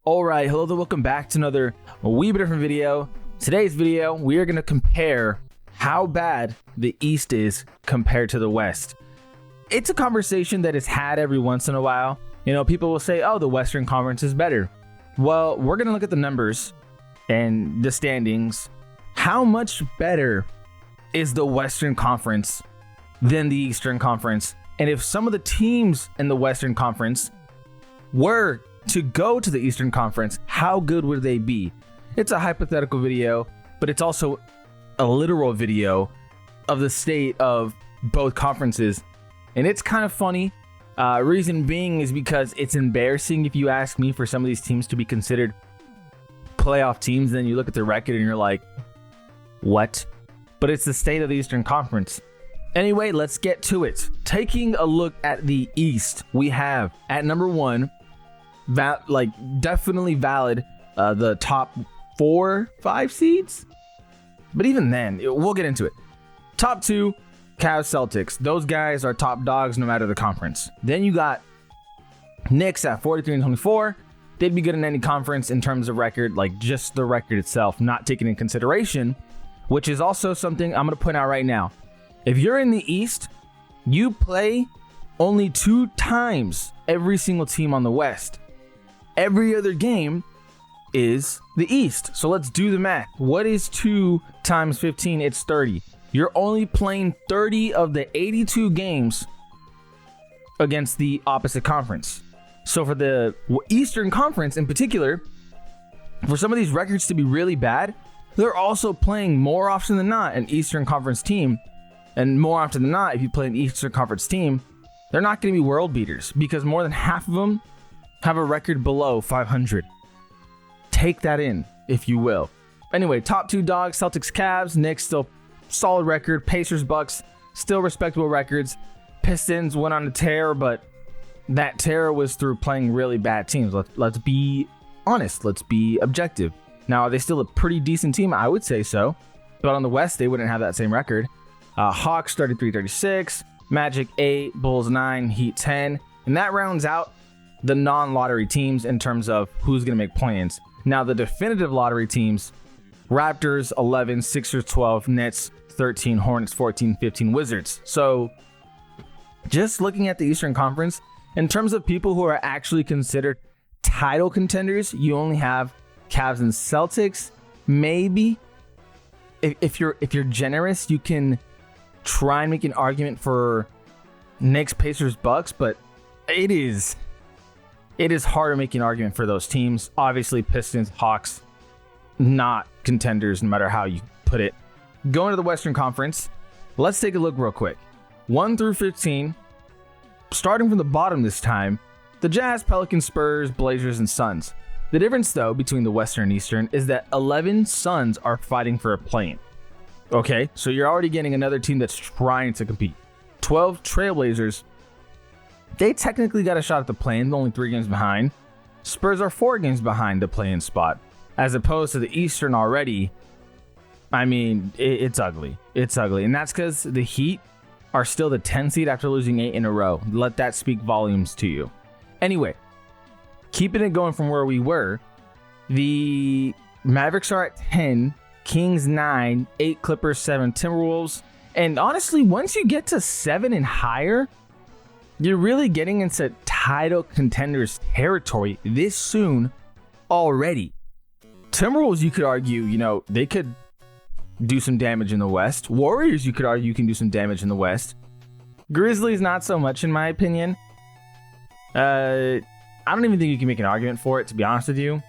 Alright, hello there, welcome back to another wee bit different video. Today's video, we are going to compare how bad the East is compared to the West. It's a conversation that is had every once in a while. You know, people will say, oh, the Western Conference is better. Well, we're going to look at the numbers and the standings. How much better is the Western Conference than the Eastern Conference? And if some of the teams in the Western Conference were to go to the Eastern Conference, how good would they be? It's a hypothetical video, but it's also a literal video of the state of both conferences. And it's kind of funny. Reason being is because it's embarrassing, if you ask me, for some of these teams to be considered playoff teams. Then you look at the record and you're like, what? But it's the state of the Eastern Conference. Anyway, let's get to it. Taking a look at the East, we have at number one, definitely valid, the top 4-5 seeds. But even then, we'll get into it. Top two, Cavs, Celtics. Those guys are top dogs no matter the conference. Then you got Knicks at 43-24. They'd be good in any conference in terms of record, like just the record itself, not taken in consideration, which is also something I'm going to point out right now. If you're in the East, you play only 2 times every single team on the West. Every other game is the East. So let's do the math. What is 2 times 15? It's 30. You're only playing 30 of the 82 games against the opposite conference. So for the Eastern Conference in particular, for some of these records to be really bad, they're also playing more often than not an Eastern Conference team. And more often than not, if you play an Eastern Conference team, they're not going to be world beaters because more than half of them have a record below 500. Take that in, if you will. Anyway, top 2 dogs, Celtics, Cavs. Knicks, still solid record. Pacers, Bucks, still respectable records. Pistons went on a tear, but that tear was through playing really bad teams. Let's be honest. Let's be objective. Now, are they still a pretty decent team? I would say so. But on the West, they wouldn't have that same record. Hawks 33-36. Magic 8. Bulls 9. Heat 10. And that rounds out the non-lottery teams in terms of who's going to make plans. Now, the definitive lottery teams, Raptors 11, Sixers 12, Nets 13, Hornets 14, 15, Wizards. So just looking at the Eastern Conference, in terms of people who are actually considered title contenders, you only have Cavs and Celtics. Maybe if you're generous, you can try and make an argument for Knicks, Pacers, Bucks, but it is hard to make an argument for those teams. Obviously, Pistons, Hawks, not contenders, no matter how you put it. Going to the Western Conference, let's take a look real quick. 1 through 15, starting from the bottom this time, the Jazz, Pelicans, Spurs, Blazers, and Suns. The difference, though, between the Western and Eastern is that 11 Suns are fighting for a play-in. Okay, so you're already getting another team that's trying to compete. 12 Trailblazers. They technically got a shot at the play-in, only 3 games behind. Spurs are 4 games behind the play-in spot. As opposed to the Eastern already, I mean, it's ugly. It's ugly. And that's because the Heat are still the 10 seed after losing 8 in a row. Let that speak volumes to you. Anyway, keeping it going from where we were, the Mavericks are at 10, Kings 9, 8 Clippers, 7 Timberwolves. And honestly, once you get to 7 and higher, you're really getting into title contenders territory this soon already. Timberwolves, you could argue, they could do some damage in the West. Warriors, you could argue, can do some damage in the West. Grizzlies, not so much, in my opinion. I don't even think you can make an argument for it, to be honest with you.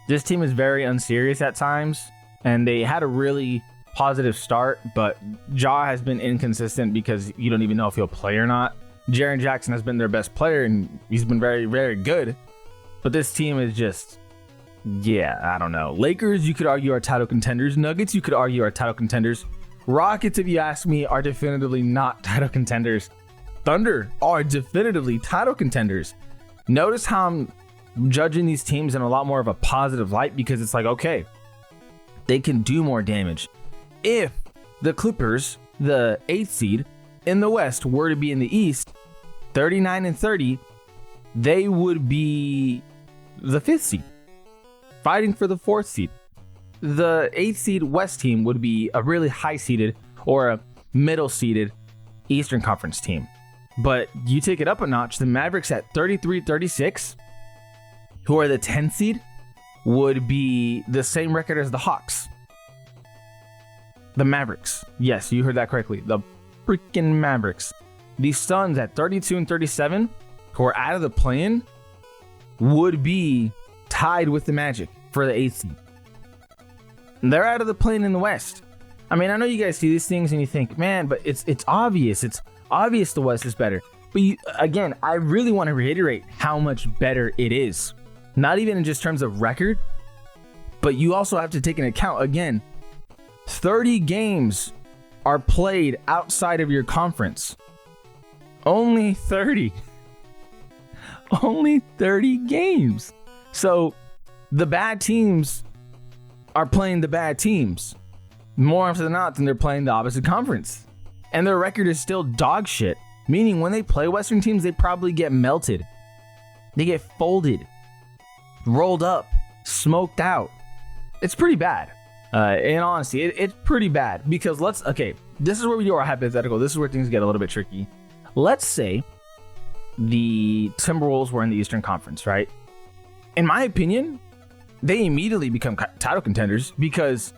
This team is very unserious at times, and they had a really positive start, but Ja has been inconsistent because you don't even know if he'll play or not. Jaren Jackson has been their best player, and he's been very, very good. But this team is just, I don't know. Lakers, you could argue, are title contenders. Nuggets, you could argue, are title contenders. Rockets, if you ask me, are definitively not title contenders. Thunder are definitively title contenders. Notice how I'm judging these teams in a lot more of a positive light because it's like, okay, they can do more damage. If the Clippers, the 8th seed in the West, were to be in the East, 39-30, they would be the 5th seed, fighting for the 4th seed. The 8th seed West team would be a really high seeded or a middle seeded Eastern Conference team. But you take it up a notch, the Mavericks at 33-36, who are the 10th seed, would be the same record as the Hawks. The Mavericks. Yes, you heard that correctly. The freaking Mavericks. The Suns at 32-37, who are out of the play-in, would be tied with the Magic for the 8th seed. They're out of the play-in in the West. I mean, I know you guys see these things and you think, man, but it's obvious. It's obvious the West is better. But again, I really want to reiterate how much better it is. Not even in just terms of record, but you also have to take into account, again, 30 games are played outside of your conference. Only 30. Only 30 games. So the bad teams are playing the bad teams. More often than not, they're playing the opposite conference. And their record is still dog shit. Meaning when they play Western teams, they probably get melted. They get folded. Rolled up, smoked out. It's pretty bad. In honesty, it's pretty bad because this is where we do our hypothetical. This is where things get a little bit tricky. Let's say the Timberwolves were in the Eastern Conference, right? In my opinion, they immediately become title contenders because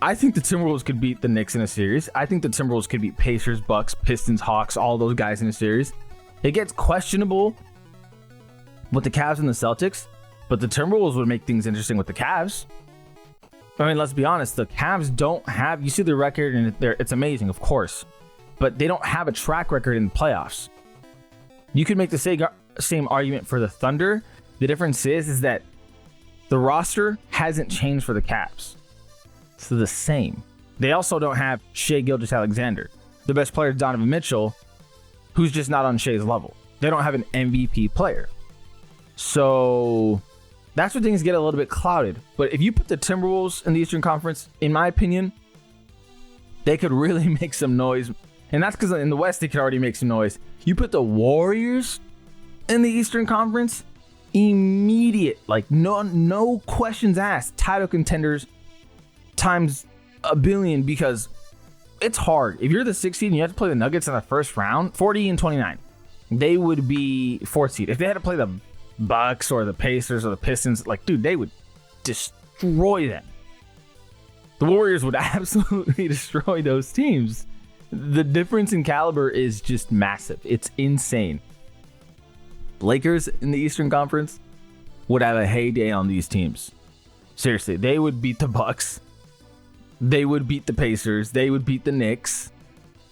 I think the Timberwolves could beat the Knicks in a series. I think the Timberwolves could beat Pacers, Bucks, Pistons, Hawks, all those guys in a series. It gets questionable with the Cavs and the Celtics. But the Timberwolves would make things interesting with the Cavs. I mean, let's be honest. The Cavs don't have... You see the record, and it's amazing, of course. But they don't have a track record in the playoffs. You could make the same argument for the Thunder. The difference is that the roster hasn't changed for the Cavs. It's the same. They also don't have Shai Gilgeous-Alexander. The best player is Donovan Mitchell, who's just not on Shai's level. They don't have an MVP player. So... that's where things get a little bit clouded. But if you put the Timberwolves in the Eastern Conference, in my opinion, they could really make some noise. And that's because in the West, they could already make some noise. You put the Warriors in the Eastern Conference, immediate, like no questions asked, title contenders times a billion, because it's hard. If you're the 6th seed and you have to play the Nuggets in the first round, 40-29, they would be 4th seed. If they had to play the Bucks or the Pacers or the Pistons, like, dude, they would destroy them. The Warriors would absolutely destroy those teams. The difference in caliber is just massive. It's insane. Lakers in the Eastern Conference would have a heyday on these teams. Seriously, they would beat the Bucks. They would beat the Pacers. They would beat the Knicks.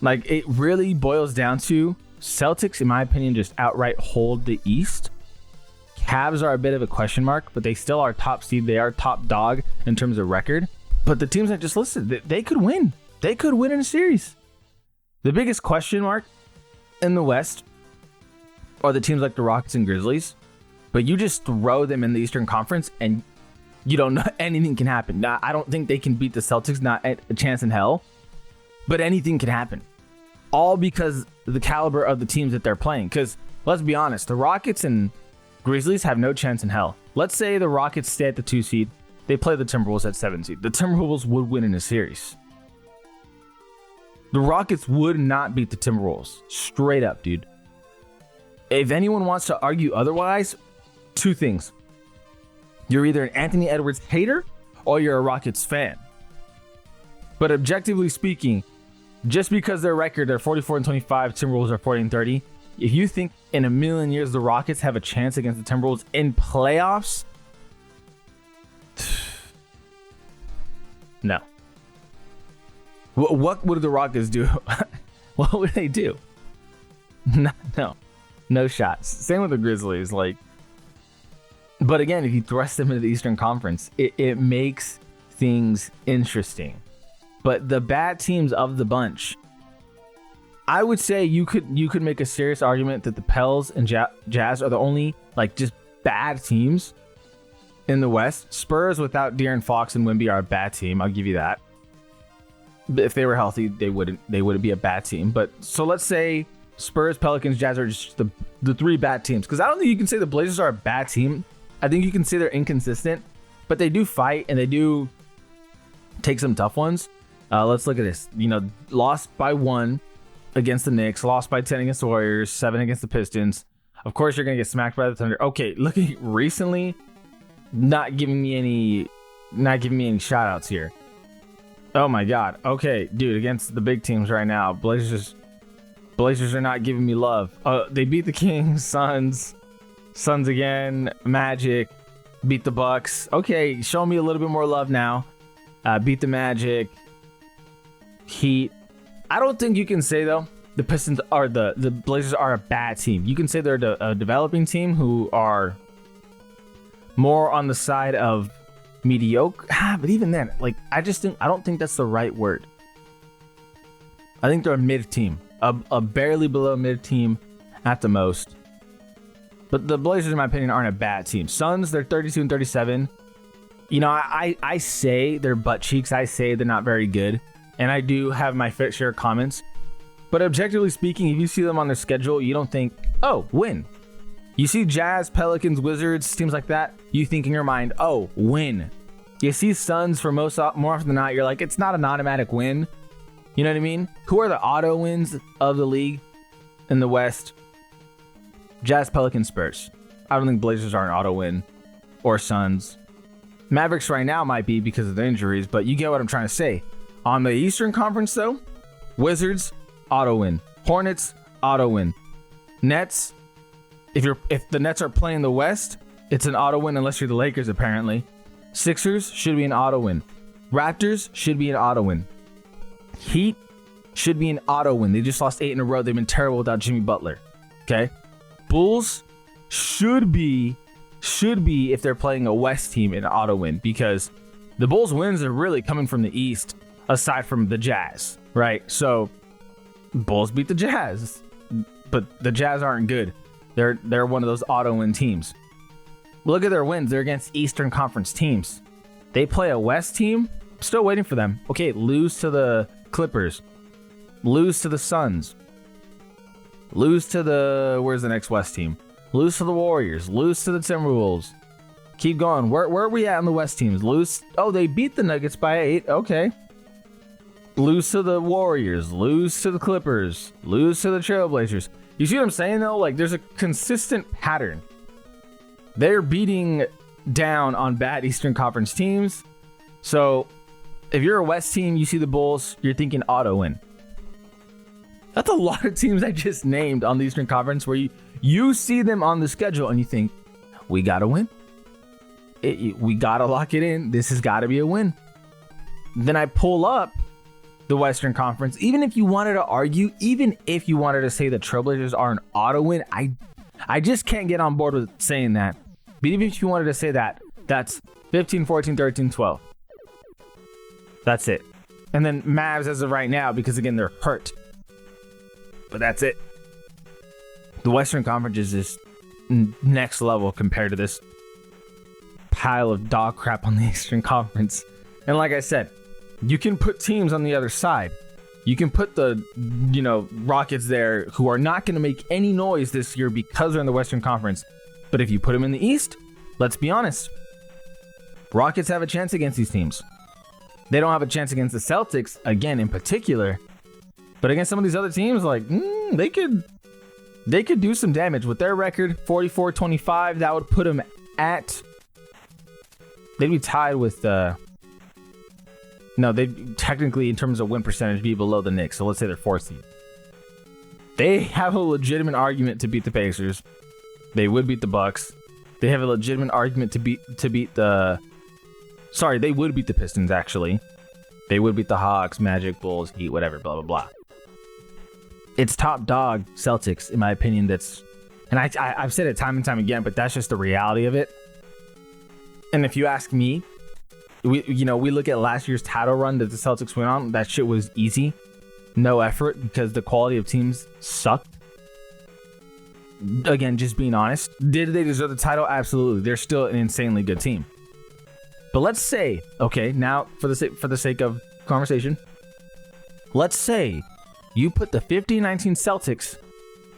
Like, it really boils down to Celtics, in my opinion, just outright hold the East. Cavs are a bit of a question mark, but they still are top seed. They are top dog in terms of record. But the teams I just listed, they could win. They could win in a series. The biggest question mark in the West are the teams like the Rockets and Grizzlies. But you just throw them in the Eastern Conference and you don't know, anything can happen. Now, I don't think they can beat the Celtics, not a chance in hell. But anything can happen. All because of the caliber of the teams that they're playing. Because let's be honest, the Rockets and Grizzlies have no chance in hell. Let's say the Rockets stay at the 2 seed. They play the Timberwolves at 7 seed. The Timberwolves would win in a series. The Rockets would not beat the Timberwolves. Straight up, dude. If anyone wants to argue otherwise, 2 things. You're either an Anthony Edwards hater or you're a Rockets fan. But objectively speaking, just because their record, they're 44-25, Timberwolves are 40-30. If you think in a million years the Rockets have a chance against the Timberwolves in playoffs, no. What would the Rockets do? What would they do? No shots. Same with the Grizzlies. But again, if you thrust them into the Eastern Conference, it makes things interesting. But the bad teams of the bunch, I would say you could make a serious argument that the Pels and Jazz are the only just bad teams in the West. Spurs without De'Aaron Fox and Wemby are a bad team. I'll give you that. But if they were healthy, they wouldn't be a bad team. But so let's say Spurs, Pelicans, Jazz are just the 3 bad teams. Because I don't think you can say the Blazers are a bad team I think you can say they're inconsistent, but they do fight and they do take some tough ones. Let's look at this. Lost by 1 against the Knicks, lost by 10 against the Warriors, 7 against the Pistons. Of course, you're going to get smacked by the Thunder. Okay, looking recently, not giving me any shout outs here. Oh my God. Okay, dude, against the big teams right now, Blazers are not giving me love. They beat the Kings, Suns again, Magic, beat the Bucks. Okay, show me a little bit more love now. Beat the Magic, Heat. I don't think you can say though the Pistons are the Blazers are a bad team. You can say they're a developing team who are more on the side of mediocre. But even then, I don't think that's the right word. I think they're a mid team, a barely below mid team at the most. But the Blazers, in my opinion, aren't a bad team. Suns, they're 32 and 37. I say they're butt cheeks. I say they're not very good. And I do have my fair share of comments. But objectively speaking, if you see them on their schedule, you don't think, oh, win. You see Jazz, Pelicans, Wizards, teams like that, you think in your mind, oh, win. You see Suns for more often than not, you're like, it's not an automatic win. You know what I mean? Who are the auto wins of the league in the West? Jazz, Pelicans, Spurs. I don't think Blazers are an auto win. Or Suns. Mavericks right now might be because of the injuries, but you get what I'm trying to say. On the Eastern Conference, though, Wizards, auto win. Hornets, auto win. Nets, if the Nets are playing the West, it's an auto win unless you're the Lakers, apparently. Sixers should be an auto win. Raptors should be an auto win. Heat should be an auto win. They just lost 8 in a row. They've been terrible without Jimmy Butler. Okay? Bulls should be, if they're playing a West team, an auto win, because the Bulls wins are really coming from the East, aside from the Jazz, right? So Bulls beat the Jazz, but the Jazz aren't good. They're one of those auto win teams. Look at their wins. They're against Eastern Conference teams. They play a West team. Still waiting for them. Okay, lose to the Clippers. Lose to the Suns. Lose to where's the next West team? Lose to the Warriors. Lose to the Timberwolves. Keep going. Where are we at on the West teams? Lose. Oh, they beat the Nuggets by 8. Okay. Lose to the Warriors. Lose to the Clippers. Lose to the Trailblazers. You see what I'm saying, though? There's a consistent pattern. They're beating down on bad Eastern Conference teams. So, if you're a West team, you see the Bulls, you're thinking auto win. That's a lot of teams I just named on the Eastern Conference where you see them on the schedule and you think, we got to win. We got to lock it in. This has got to be a win. Then I pull up the Western Conference. Even if you wanted to argue, even if you wanted to say the Trailblazers are an auto win, I just can't get on board with saying that. But even if you wanted to say that, that's 15, 14, 13, 12. That's it. And then Mavs as of right now, because again, they're hurt. But that's it. The Western Conference is just next level compared to this pile of dog crap on the Eastern Conference. And like I said, you can put teams on the other side. You can put the, Rockets there who are not going to make any noise this year because they're in the Western Conference. But if you put them in the East, let's be honest. Rockets have a chance against these teams. They don't have a chance against the Celtics, again, in particular. But against some of these other teams, they could do some damage. With their record, 44-25, that would put them they'd be tied with they'd technically, in terms of win percentage, be below the Knicks. So let's say they're 4th seed. They have a legitimate argument to beat the Pacers. They would beat the Bucks. They have a legitimate argument to beat the... Sorry, they would beat the Pistons, actually. They would beat the Hawks, Magic, Bulls, Heat, whatever, blah, blah, blah. It's top dog Celtics, in my opinion, and I've said it time and time again, but that's just the reality of it. And if you ask me, we look at last year's title run that the Celtics went on, that shit was easy. No effort, because the quality of teams sucked. Again, just being honest. Did they deserve the title? Absolutely. They're still an insanely good team. But let's say, okay, now for the sake of conversation, let's say you put the 15-19 Celtics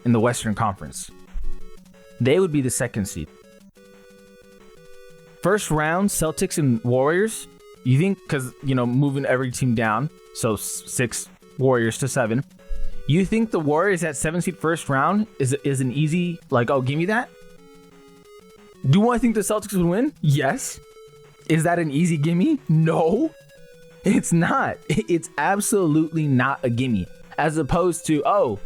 in the Western Conference. They would be the 2nd seed. First round, Celtics and Warriors. You think, because, moving every team down, so 6 Warriors to 7. You think the Warriors at 7 seed first round is an easy, oh, give me that? Do I think the Celtics would win? Yes. Is that an easy gimme? No, it's not. It's absolutely not a gimme. As opposed to,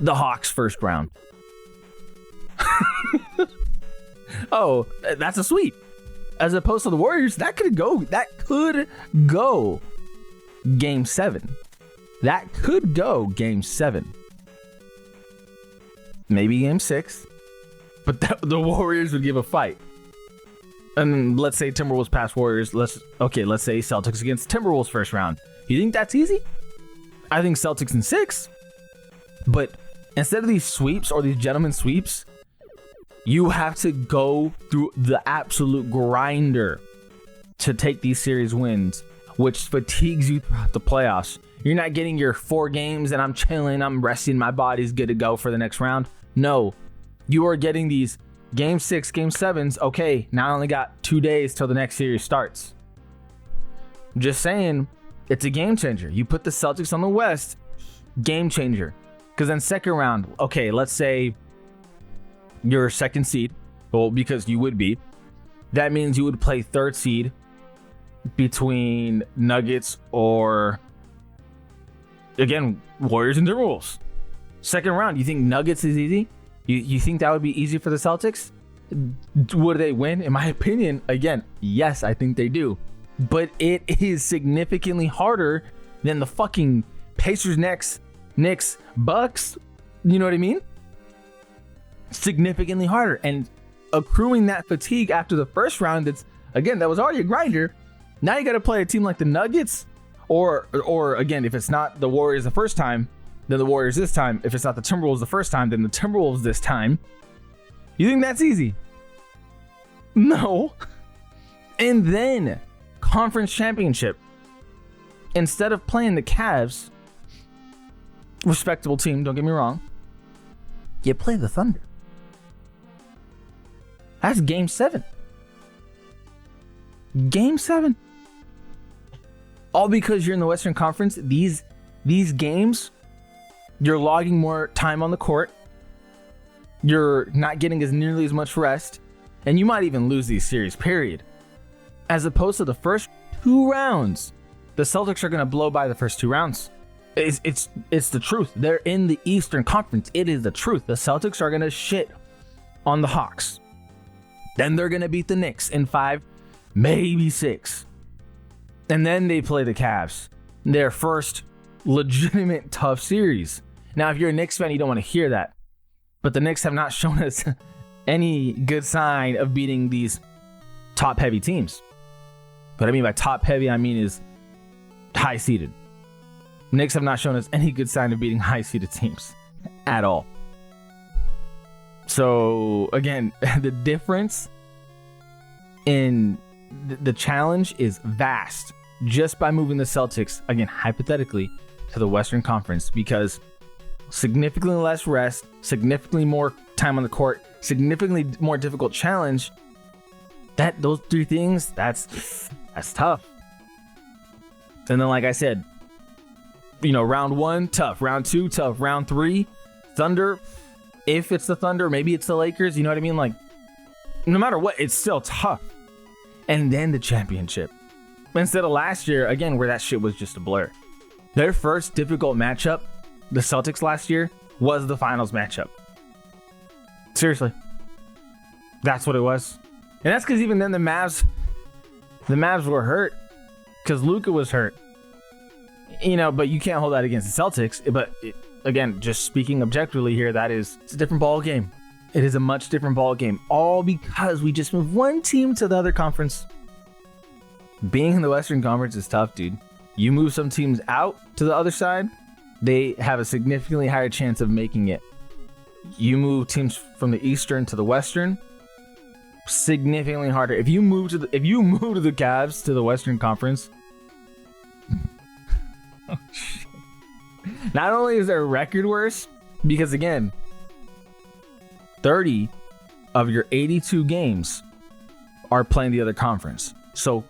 the Hawks first round. Oh, that's a sweep. As opposed to the Warriors, that could go game 7. That could go game 7. Maybe game 6. But the Warriors would give a fight. And let's say Timberwolves pass Warriors. Let's say Celtics against Timberwolves first round. You think that's easy? I think Celtics in 6. But instead of these sweeps or these gentlemen sweeps, you have to go through the absolute grinder to take these series wins, which fatigues you throughout the playoffs. You're not getting your 4 games and I'm chilling, I'm resting, my body's good to go for the next round. No, you are getting these game 6, game 7s. Okay, now I only got 2 days till the next series starts. Just saying, it's a game changer. You put the Celtics on the West, game changer. Because then second round, okay, let's say you're second seed. Well, because you would be. That means you would play third seed between Nuggets or, again, Warriors and Timberwolves. Second round, you think Nuggets is easy? You think that would be easy for the Celtics? Would they win? In my opinion, again, yes, I think they do. But it is significantly harder than the fucking Pacers, Knicks, Bucks. You know what I mean? Significantly harder. And accruing that fatigue after the first round, that was already a grinder. Now you got to play a team like the Nuggets, or again, if it's not the Warriors the first time, then the Warriors this time. If it's not the Timberwolves the first time, then the Timberwolves this time. You think that's easy? No. And then conference championship. Instead of playing the Cavs, respectable team, don't get me wrong, you play the Thunder. That's game 7. Game 7. All because you're in the Western Conference. These games, you're logging more time on the court. You're not getting nearly as much rest. And you might even lose these series, period. As opposed to the first 2 rounds. The Celtics are going to blow by the first 2 rounds. It's the truth. They're in the Eastern Conference. It is the truth. The Celtics are going to shit on the Hawks. Then they're going to beat the Knicks in 5, maybe 6. And then they play the Cavs. Their first legitimate tough series. Now, if you're a Knicks fan, you don't want to hear that. But the Knicks have not shown us any good sign of beating these top-heavy teams. What I mean by top-heavy, is high-seeded. Knicks have not shown us any good sign of beating high-seeded teams at all. So, again, the difference in the challenge is vast just by moving the Celtics, again, hypothetically, to the Western Conference, because significantly less rest, significantly more time on the court, significantly more difficult challenge. Those 3 things, that's tough. And then, like I said, round 1, tough. Round 2, tough. Round 3, Thunder. If it's the Thunder, maybe it's the Lakers. You know what I mean? Like, no matter what, it's still tough. And then the championship. Instead of last year, again, where that shit was just a blur. Their first difficult matchup, the Celtics last year, was the finals matchup. Seriously. That's what it was. And that's because even then the Mavs were hurt. Because Luka was hurt. But you can't hold that against the Celtics. But again, just speaking objectively here, it's a different ball game. It is a much different ball game. All because we just moved one team to the other conference. Being in the Western Conference is tough, dude. You move some teams out to the other side, they have a significantly higher chance of making it. You move teams from the Eastern to the Western, significantly harder. If you move to the Cavs to the Western Conference, oh, shit. Not only is their record worse, because again, 30 of your 82 games are playing the other conference. So,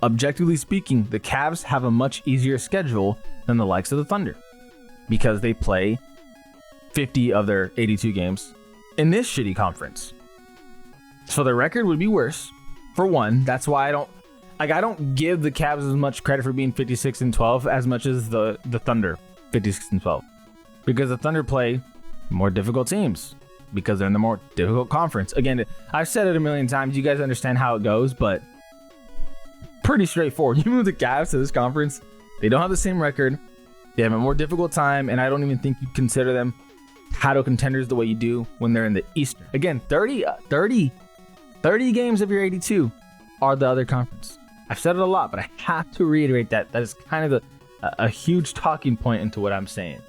objectively speaking, the Cavs have a much easier schedule than the likes of the Thunder because they play 50 of their 82 games in this shitty conference. So their record would be worse. For one, that's why I don't give the Cavs as much credit for being 56-12 as much as the Thunder 56-12. Because the Thunder play more difficult teams because they're in the more difficult conference. Again, I've said it a million times. You guys understand how it goes, but pretty straightforward. You move the Cavs to this conference, they don't have the same record. They have a more difficult time, and I don't even think you'd consider them title contenders the way you do when they're in the Eastern. Again, 30 games of your 82 are the other conference. I've said it a lot, but I have to reiterate that. That is kind of a huge talking point into what I'm saying.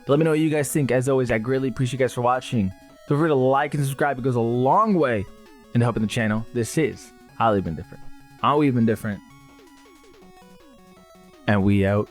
Let me know what you guys think. As always, I greatly appreciate you guys for watching. Feel free to like and subscribe. It goes a long way into helping the channel. This is Highly Been Different. Aren't we been different? And we out.